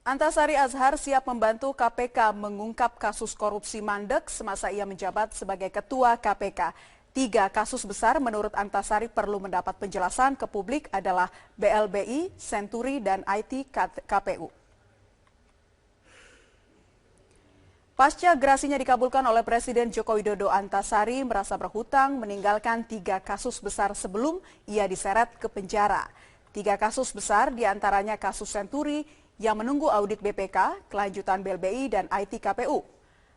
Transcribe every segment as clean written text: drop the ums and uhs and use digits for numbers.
Antasari Azhar siap membantu KPK mengungkap kasus korupsi mandek semasa ia menjabat sebagai Ketua KPK. 3 kasus besar menurut Antasari perlu mendapat penjelasan ke publik adalah BLBI, Senturi, dan IT KPU. Pasca gerasinya dikabulkan oleh Presiden Joko Widodo, Antasari merasa berhutang meninggalkan 3 kasus besar sebelum ia diseret ke penjara. 3 kasus besar diantaranya kasus Senturi yang menunggu audit BPK, kelanjutan BLBI, dan IT KPU.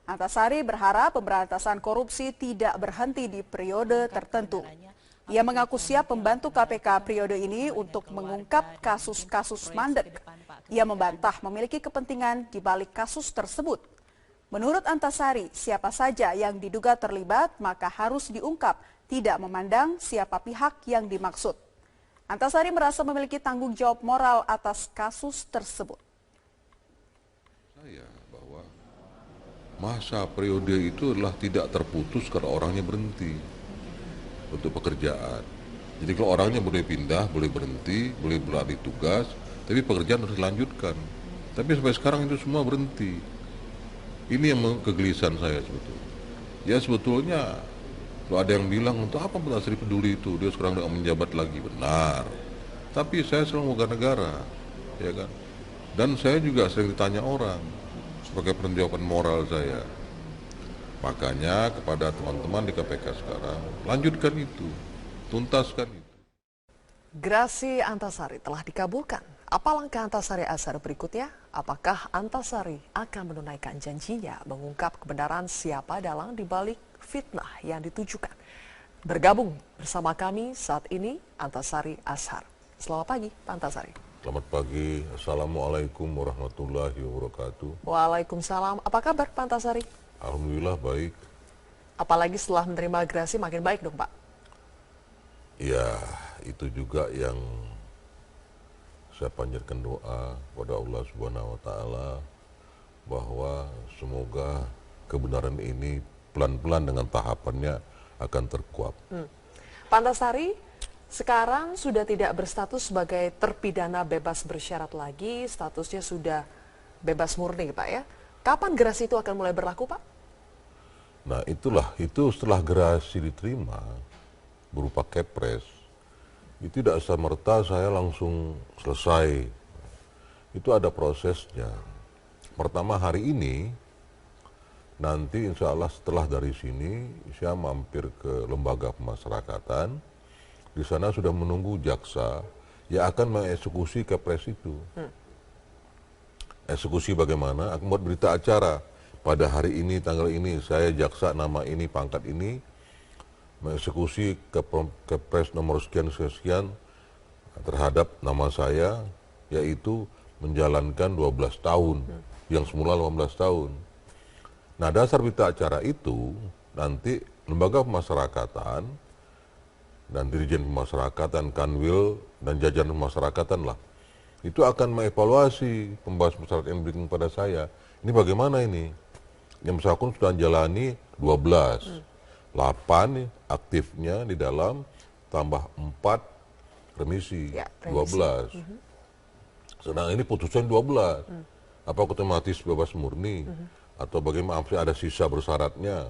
Antasari berharap pemberantasan korupsi tidak berhenti di periode tertentu. Ia mengaku siap membantu KPK periode ini untuk mengungkap kasus-kasus mandek. Ia membantah memiliki kepentingan di balik kasus tersebut. Menurut Antasari, siapa saja yang diduga terlibat maka harus diungkap, tidak memandang siapa pihak yang dimaksud. Antasari merasa memiliki tanggung jawab moral atas kasus tersebut. Saya bahwa masa periode itu adalah tidak terputus karena orangnya berhenti untuk pekerjaan. Jadi kalau orangnya boleh pindah, boleh berhenti, boleh beralih tugas, tapi pekerjaan harus dilanjutkan. Tapi sampai sekarang itu semua berhenti. Ini yang kegelisahan saya sebetulnya. Ya sebetulnya kalau ada yang bilang untuk apa Antasari peduli itu, dia sekarang tidak menjabat lagi, benar. Tapi saya selalu warga negara, ya kan. Dan saya juga sering ditanya orang sebagai pertanggungjawaban moral saya. Makanya kepada teman-teman di KPK sekarang, lanjutkan itu, tuntaskan itu. Gerasi Antasari telah dikabulkan. Apa langkah Antasari Azhar berikutnya? Apakah Antasari akan menunaikan janjinya mengungkap kebenaran siapa dalang dibalik fitnah yang ditujukan? Bergabung bersama kami saat ini Antasari Azhar. Selamat pagi, Pak Antasari. Selamat pagi, Assalamualaikum warahmatullahi wabarakatuh. Waalaikumsalam. Apa kabar, Pak Antasari? Alhamdulillah baik. Apalagi setelah menerima gerasi makin baik dong, Pak? Ya, itu juga yang saya panjatkan doa kepada Allah Subhanahu wa taala bahwa semoga kebenaran ini pelan-pelan dengan tahapannya akan terkuak. Pak Antasari sekarang sudah tidak berstatus sebagai terpidana bebas bersyarat lagi, statusnya sudah bebas murni, Pak ya. Kapan gerasi itu akan mulai berlaku, Pak? Nah itu setelah gerasi diterima berupa kepres, itu tidak serta-merta saya langsung selesai. Itu ada prosesnya. Pertama hari ini, nanti insya Allah setelah dari sini, saya mampir ke lembaga pemasyarakatan. Di sana sudah menunggu jaksa yang akan mengeksekusi kepres itu. Eksekusi bagaimana? Akan buat berita acara. Pada hari ini, tanggal ini, saya jaksa nama ini, pangkat ini, mengeksekusi kepres nomor sekian-sekian terhadap nama saya, yaitu menjalankan 12 tahun, yang semula 18 tahun. Nah dasar berita acara itu, nanti lembaga pemasyarakatan, dan Dirjen Pemasyarakatan, Kanwil, dan jajaran pemasyarakatan lah, itu akan mengevaluasi pembahasan masyarakat yang diberikan kepada saya. Ini bagaimana ini? Yang bersangkutan sudah menjalani 12. 8 aktifnya di dalam, tambah 4 remisi, Ya, 12. Sedang ini putusan 12. Apa otomatis bebas murni? Atau bagaimana, ada sisa bersyaratnya?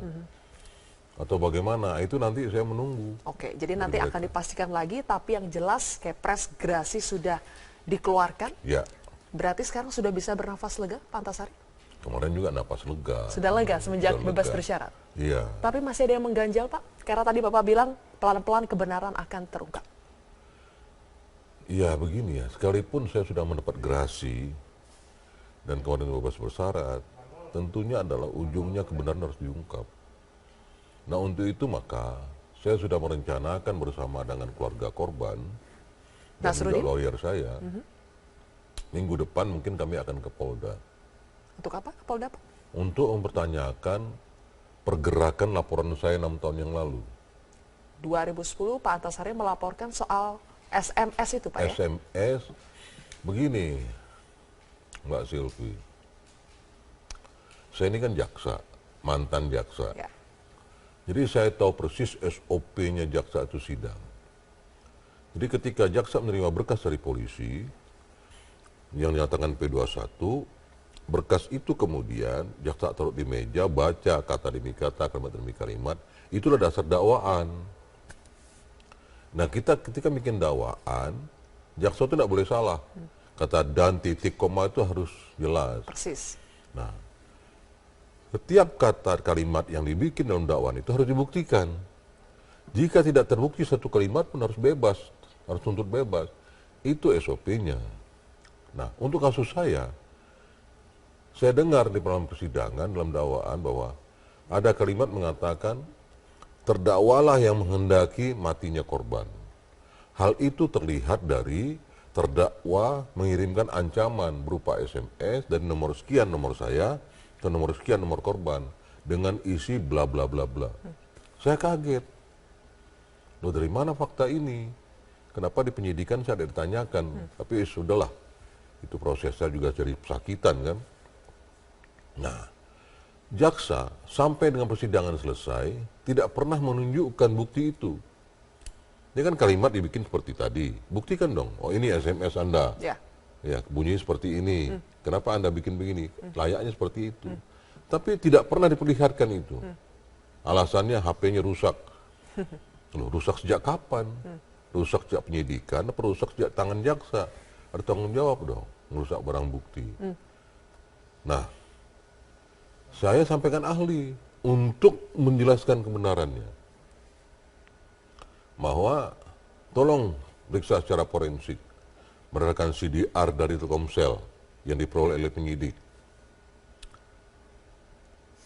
Atau bagaimana? Itu nanti saya menunggu. Oke, jadi nanti akan dipastikan lagi, tapi yang jelas kepres gerasi sudah dikeluarkan. Ya. Berarti sekarang sudah bisa bernafas lega, Pak Antasari? Kemarin juga napas lega. Sudah lega semenjak Sudah bebas lega. bersyarat? Iya. Tapi masih ada yang mengganjal, Pak? Karena tadi Bapak bilang pelan-pelan kebenaran akan terungkap. Iya begini ya, sekalipun saya sudah mendapat gerasi dan kemarin bebas bersyarat, tentunya adalah ujungnya kebenaran harus diungkap. Nah untuk itu maka saya sudah merencanakan bersama dengan keluarga korban dan juga lawyer saya, minggu depan mungkin kami akan ke Polda. Untuk apa, Polda, Pak? Untuk mempertanyakan pergerakan laporan saya 6 tahun yang lalu. 2010 Pak Antasari melaporkan soal SMS itu, Pak ya? SMS, begini Mbak Silvi, saya ini kan jaksa, mantan jaksa. Ya. Jadi saya tahu persis SOP-nya jaksa itu sidang. Jadi ketika jaksa menerima berkas dari polisi, yang dinyatakan P21, berkas itu kemudian jaksa taruh di meja, baca kata demi kata, kalimat demi kalimat, itulah dasar dakwaan. Nah, kita ketika bikin dakwaan, jaksa itu tidak boleh salah. Kata dan titik koma itu harus jelas. Persis. Nah, setiap kata kalimat yang dibikin dalam dakwaan itu harus dibuktikan. Jika tidak terbukti satu kalimat pun harus bebas, harus tuntut bebas. Itu SOP-nya. Nah, untuk kasus saya dengar di dalam persidangan, dalam dakwaan bahwa ada kalimat mengatakan, terdakwalah yang menghendaki matinya korban. Hal itu terlihat dari terdakwa mengirimkan ancaman berupa SMS dari nomor sekian nomor saya ke nomor sekian nomor korban dengan isi bla bla bla bla. Saya kaget. Loh, dari mana fakta ini? Kenapa di penyidikan saya tidak ditanyakan? Tapi sudahlah, itu prosesnya juga jadi pesakitan kan. Nah, jaksa sampai dengan persidangan selesai tidak pernah menunjukkan bukti itu. Ini kan kalimat dibikin seperti tadi. Buktikan dong, oh ini SMS Anda. Ya, bunyi seperti ini. Kenapa Anda bikin begini? Layaknya seperti itu. Tapi tidak pernah diperlihatkan itu. Alasannya HP-nya rusak. Loh, rusak sejak kapan? Rusak sejak penyidikan atau rusak sejak tangan jaksa? Ada tanggung jawab dong, merusak barang bukti. Nah, saya sampaikan ahli untuk menjelaskan kebenarannya. Bahwa tolong periksa secara forensik berdasarkan CDR dari Telkomsel yang diperoleh oleh penyidik.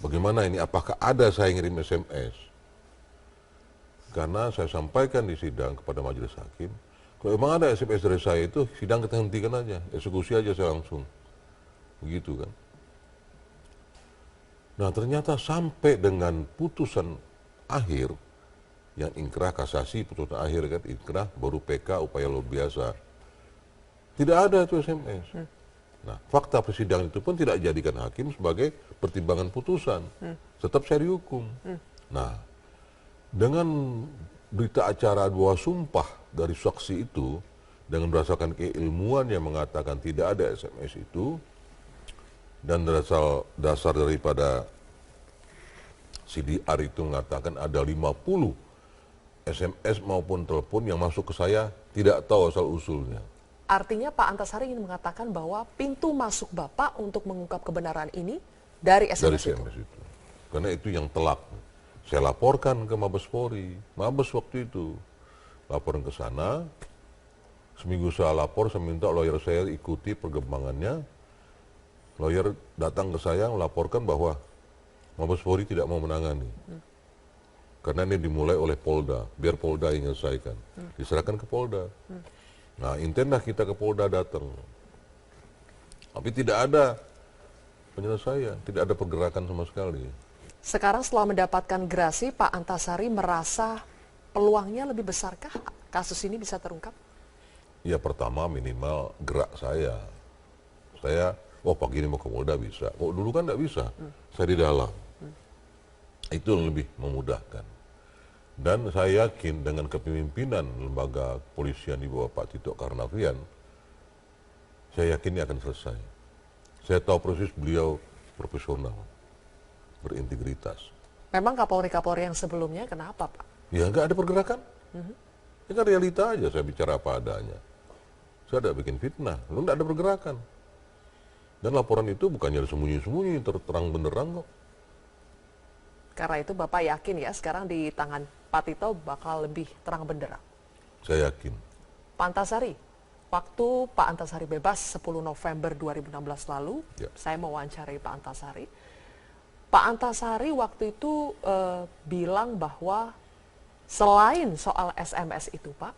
Bagaimana ini? Apakah ada saya ngirim SMS? Karena saya sampaikan di sidang kepada majelis hakim, kalau memang ada SMS dari saya itu, sidang kita hentikan aja, eksekusi aja saya langsung. Begitu kan. Nah, ternyata sampai dengan putusan akhir, yang inkrah kasasi, putusan akhir kan, inkrah baru PK upaya luar biasa. Tidak ada itu SMS. Nah, fakta persidangan itu pun tidak dijadikan hakim sebagai pertimbangan putusan. Tetap saya dihukum. Nah, dengan berita acara dua sumpah dari saksi itu, dengan berdasarkan keilmuan yang mengatakan tidak ada SMS itu, dan dasar daripada CDR itu mengatakan ada 50 SMS maupun telepon yang masuk ke saya, tidak tahu asal-usulnya. Artinya Pak Antasari ingin mengatakan bahwa pintu masuk Bapak untuk mengungkap kebenaran ini dari SMS itu? itu. Karena itu yang telak. Saya laporkan ke Mabes Polri. Mabes waktu itu laporan ke sana. Seminggu saya lapor, saya minta lawyer saya ikuti perkembangannya. Lawyer datang ke saya melaporkan bahwa Mabes Polri tidak mau menangani. Karena ini dimulai oleh Polda, biar Polda yang menyelesaikan. Diserahkan ke Polda. Nah, intenlah kita ke Polda datang. Tapi tidak ada penyelesaian, tidak ada pergerakan sama sekali. Sekarang setelah mendapatkan gerasi, Pak Antasari merasa peluangnya lebih besarkah kasus ini bisa terungkap? Ya, pertama minimal gerak saya. Saya, pagi ini mau ke Polda bisa. Kok dulu kan tidak bisa. Saya di dalam. Itu lebih memudahkan. Dan saya yakin dengan kepemimpinan lembaga kepolisian di bawah Pak Tito Karnavian, saya yakin ini akan selesai. Saya tahu proses beliau profesional, berintegritas. Memang Kapolri-Kapolri yang sebelumnya kenapa, Pak? Ya nggak ada pergerakan. Ini kan realita aja, saya bicara apa adanya. Saya tidak bikin fitnah, lalu nggak ada pergerakan. Dan laporan itu bukannya sembunyi-sembunyi, terang benderang kok. Karena itu Bapak yakin ya sekarang di tangan Pak Tito bakal lebih terang benderang? Saya yakin. Pak Antasari, waktu Pak Antasari bebas 10 November 2016 lalu, saya mewawancarai Pak Antasari. Pak Antasari waktu itu bilang bahwa selain soal SMS itu, Pak,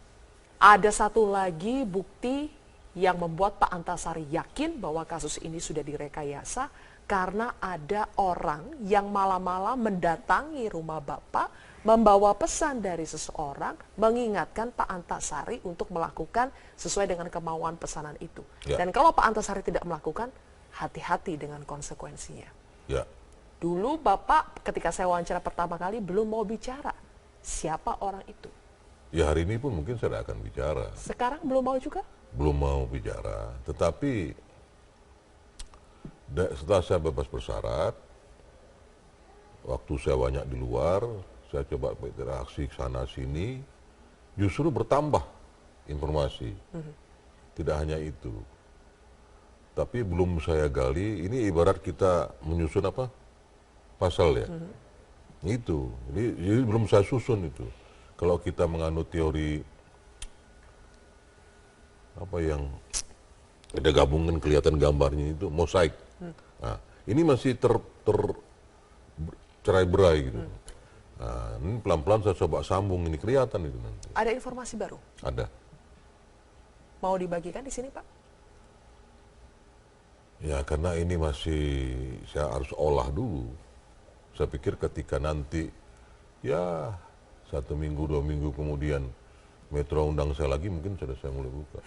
ada satu lagi bukti yang membuat Pak Antasari yakin bahwa kasus ini sudah direkayasa karena ada orang yang malam-malam mendatangi rumah Bapak, membawa pesan dari seseorang, mengingatkan Pak Antasari untuk melakukan sesuai dengan kemauan pesanan itu. Dan kalau Pak Antasari tidak melakukan, hati-hati dengan konsekuensinya. Dulu Bapak ketika saya wawancara pertama kali belum mau bicara siapa orang itu. Ya, hari ini pun mungkin saya tidak akan bicara. Sekarang belum mau juga? Belum mau bicara, tetapi Setelah saya bebas bersyarat, waktu saya banyak di luar, saya coba berinteraksi sana sini, justru bertambah informasi. Tidak hanya itu, tapi belum saya gali. Ini ibarat kita menyusun apa pasal ya, itu. Jadi belum saya susun itu. Kalau kita menganut teori apa yang ada gabungan kelihatan gambarnya itu mosaik. Nah, ini masih cerai-berai gitu. Nah, ini pelan-pelan saya coba sambung, ini kelihatan itu nanti. Ada informasi baru? Ada. Mau dibagikan di sini, Pak? Ya, karena ini masih saya harus olah dulu. Saya pikir ketika nanti ya 1 minggu 2 minggu kemudian Metro undang saya lagi, mungkin sudah saya mulai buka.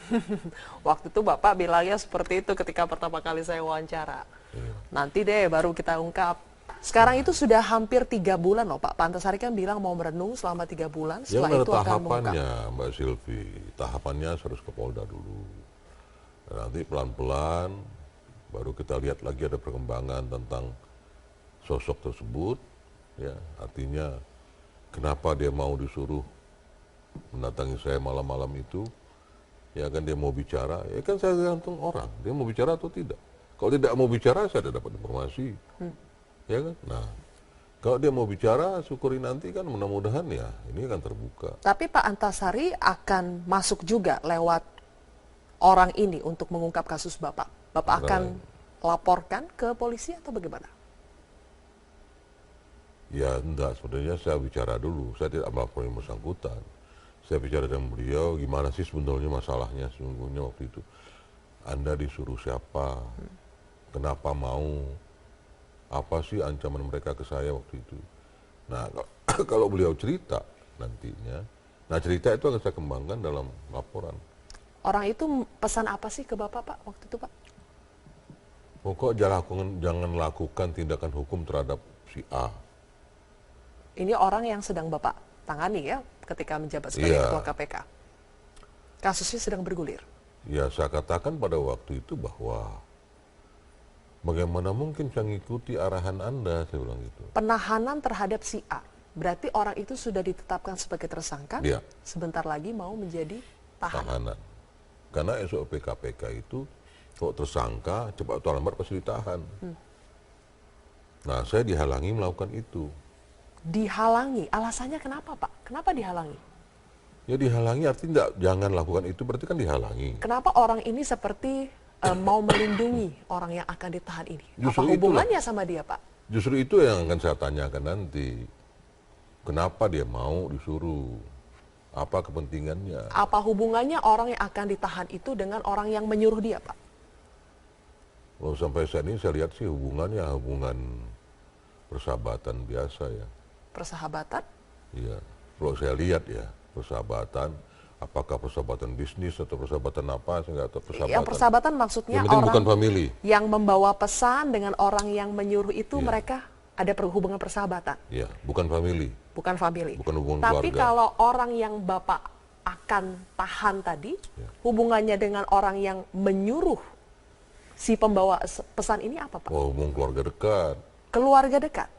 Waktu itu Bapak bilangnya seperti itu ketika pertama kali saya wawancara. Iya. Nanti deh baru kita ungkap. Sekarang itu sudah hampir 3 bulan loh Pak. Pak Antasari kan bilang mau merenung selama 3 bulan, Ya setelah ada itu akan tahapannya, mengungkap. Mbak Silvi. Tahapannya harus ke Polda dulu. Dan nanti pelan-pelan baru kita lihat lagi ada perkembangan tentang sosok tersebut. Ya, artinya kenapa dia mau disuruh mendatangi saya malam-malam itu, ya kan dia mau bicara, ya kan saya gantung orang, dia mau bicara atau tidak. Kalau tidak mau bicara, saya tidak dapat informasi, ya kan. Nah, kalau dia mau bicara, syukuri nanti kan mudah-mudahan ya ini akan terbuka. Tapi Pak Antasari akan masuk juga lewat orang ini untuk mengungkap kasus Bapak. Bapak akan laporkan ke polisi atau bagaimana? Ya enggak, sebenarnya saya bicara dulu, saya tidak melapor yang bersangkutan. Saya bicara dengan beliau, gimana sih sebetulnya masalahnya sesungguhnya waktu itu. Anda disuruh siapa? Kenapa mau? Apa sih ancaman mereka ke saya waktu itu? Nah, kalau beliau cerita nantinya, nah cerita itu akan saya kembangkan dalam laporan. Orang itu pesan apa sih ke Bapak, Pak, waktu itu, Pak? Pokok jangan lakukan tindakan hukum terhadap si A. Ini orang yang sedang Bapak tangani ya ketika menjabat sebagai Ketua KPK. Kasusnya sedang bergulir. Ya, saya katakan pada waktu itu bahwa bagaimana mungkin saya mengikuti arahan Anda, saya bilang gitu. Penahanan terhadap si A, berarti orang itu sudah ditetapkan sebagai tersangka, Iya. sebentar lagi mau menjadi tahanan. Tahanan. Karena SOP KPK itu kalau tersangka cepat atau lambat pasti ditahan. Nah, saya dihalangi melakukan itu. Dihalangi, alasannya kenapa Pak? Kenapa dihalangi? Ya dihalangi artinya jangan lakukan itu, berarti kan dihalangi. Kenapa orang ini seperti mau melindungi orang yang akan ditahan ini? Justru Apa hubungannya sama dia Pak? Justru itu yang akan saya tanyakan nanti. Kenapa dia mau disuruh? Apa kepentingannya? Apa hubungannya orang yang akan ditahan itu dengan orang yang menyuruh dia Pak? Kalau sampai saat ini saya lihat sih hubungannya hubungan persahabatan biasa ya. Persahabatan? Iya, kalau saya lihat ya persahabatan, apakah persahabatan bisnis atau persahabatan apa, saya nggak tahu persahabatan. Yang persahabatan maksudnya yang penting orang bukan family. yang membawa pesan dengan orang yang menyuruh itu Iya. mereka ada hubungan persahabatan, Iya, bukan family. bukan family. Bukan hubungan Tapi keluarga. kalau orang yang Bapak akan tahan tadi, Iya. hubungannya dengan orang yang menyuruh si pembawa pesan ini apa Pak? Oh, hubungan keluarga dekat. Keluarga dekat.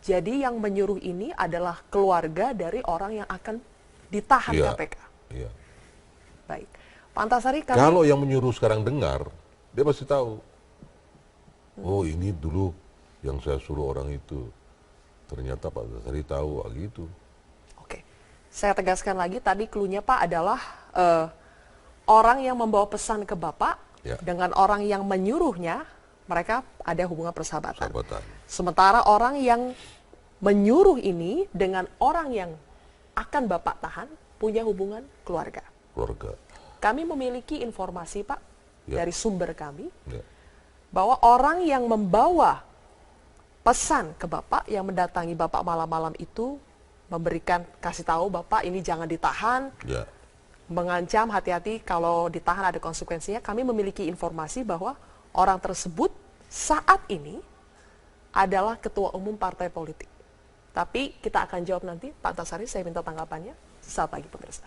Jadi yang menyuruh ini adalah keluarga dari orang yang akan ditahan Iya. KPK. Iya. Baik. Pak Antasari, Kalau yang menyuruh sekarang dengar, dia pasti tahu. Oh, ini dulu yang saya suruh orang itu. Ternyata Pak Antasari tahu, gitu. Oke, saya tegaskan lagi tadi clue-nya Pak adalah orang yang membawa pesan ke Bapak Ya. dengan orang yang menyuruhnya, mereka ada hubungan persahabatan. Sahabatan. Sementara orang yang menyuruh ini dengan orang yang akan Bapak tahan punya hubungan keluarga. Keluarga. Kami memiliki informasi Pak Ya. dari sumber kami Ya. bahwa orang yang membawa pesan ke Bapak yang mendatangi Bapak malam-malam itu memberikan kasih tahu Bapak ini jangan ditahan, Ya. mengancam hati-hati kalau ditahan ada konsekuensinya. Kami memiliki informasi bahwa orang tersebut saat ini adalah ketua umum partai politik. Tapi kita akan jawab nanti, Pak Antasari, saya minta tanggapannya. Selamat pagi pemirsa.